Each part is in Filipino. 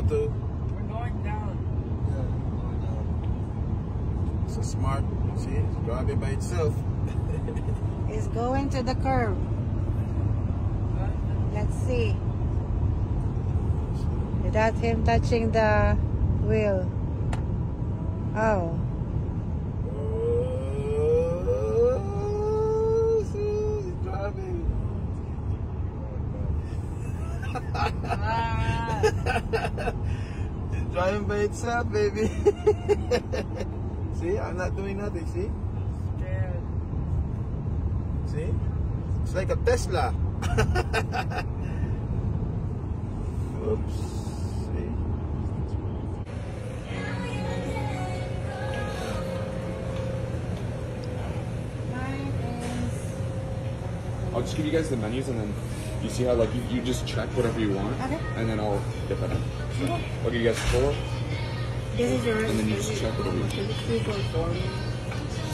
too. We're going down. Yeah, going down. It's a smart. See, it's driving by itself. It's going to the curve. Let's see. Without him touching the wheel. Oh. He's driving. It's driving by itself, baby. See, I'm not doing nothing, see? Scared. See? It's like a Tesla. Oops. See? I'll just give you guys the menus, and then you see how like you just check whatever you want, Okay. and then I'll get that in. So, I'll give you guys 4, This is yours. and then you just check whatever you want. Can you choose one for me?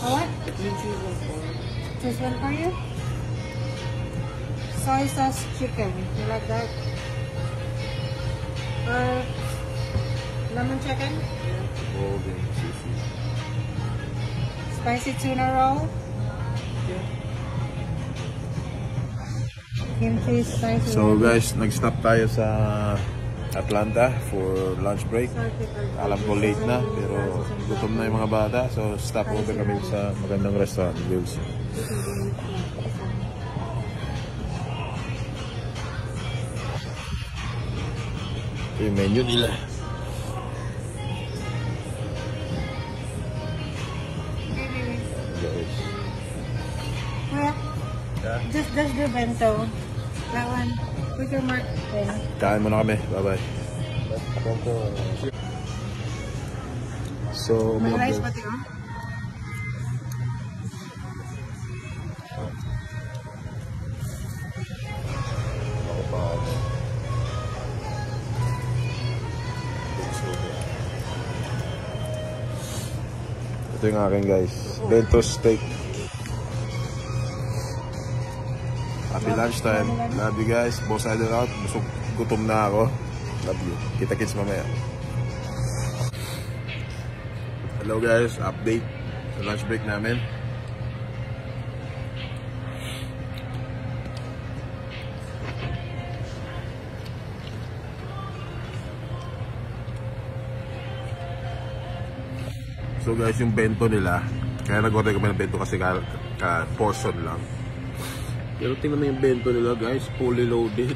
What? Can you choose one for me? This one for you? Soy sauce chicken. You like that? Or lemon chicken? Golden sushi. Spicy tuna roll? Kimchi spicy. So guys, nag-stop tayo sa Atlanta for lunch break. Alam ko late na, pero gutom na yung mga bata. So stop over kami sa magandang restaurant. We'll see. Ito yung menu nila. Guys. Well, just the bento. That one. Put your mark there. Kain muna kami. Bye-bye. So, May mga rice guys. pati oh. Ito yung akin guys. Bento steak. Happy lunchtime. Love you guys. Boss Idol out. Busog, gutom na ako. Love you. Kita-kits mamaya. Hello guys. Update sa lunch break namin. So guys, yung bento nila, kaya nag-order kami ng bento kasi portion lang. Pero tingnan mo yung bento nila guys, fully loaded.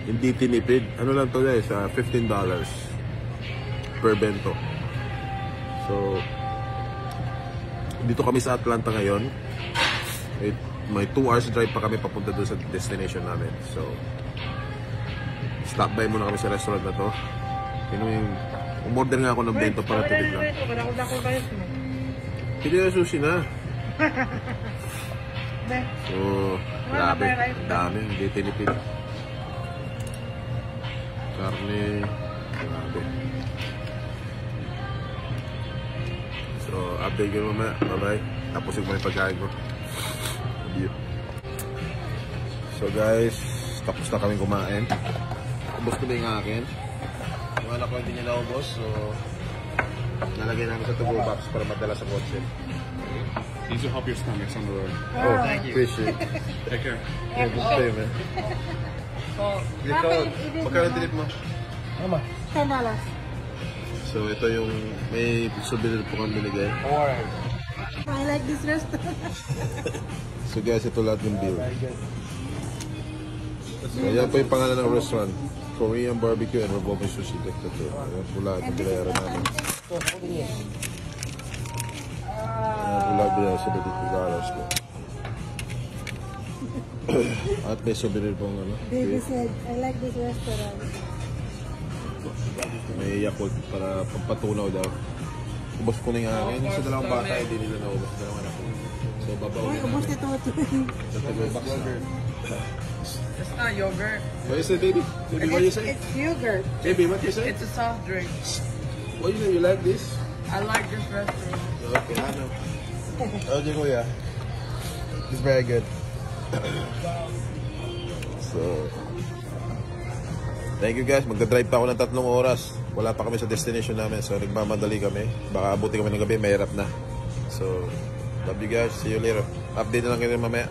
Hindi tinipid. Ano lang to guys, $15 per bento. So, dito kami sa Atlanta ngayon. May 2 hours drive pa kami papunta doon sa destination namin. So, stop by muna kami sa restaurant na to. Umorder nga ako ng bento para tipid lang. Pili na sushi na. So, grabe. Dami. Hindi tinipid. Karne. Grabe. So, update ko mamaya. Bye-bye. Tapos yung may pagkain ko. So guys, tapos na kami kumain. Ubos ko na yung akin. Yung anak ko hindi niya naubos. So, nalagay namin sa to-go box para madala sa kotse. These will help your stomachs on the road. Oh, thank you. Appreciate it. Take care. Yeah, good day, man. Dito, magkano tinip mo? $10. So, ito yung may souvenir po kami binigay. I like this restaurant. So guys, ito lahat yung bill. So, yan po yung pangalan ng restaurant. Korean Barbecue and Revolving Sushi. Ito. Ayan po lahat yung binayaran namin. Ayan po lahat binayaran sa $50 po. At may souvenir pong ano. Baby said, I like this restaurant. May Yakult para pampatunaw daw. Ubos ko na yung akin. Sa dalawang bata, hindi nila naubos. Dalawang anak ko. So, babawin namin. Ubus ito. Sa tago-box na. It's not yogurt. What you say, baby? Baby, what you say? It's yogurt. Baby, what you say? It's a soft drink. What you say? You like this? I like this restaurant. Okay, I know. Okay, kuya. It's very good. So, Thank you guys. Magdadrive pa ako ng 3 oras. Wala pa kami sa destination namin. So, nagmamadali kami. Baka abuti kami ng gabi. Mahirap na. So, love you guys. See you later. Update na lang kayo mamaya.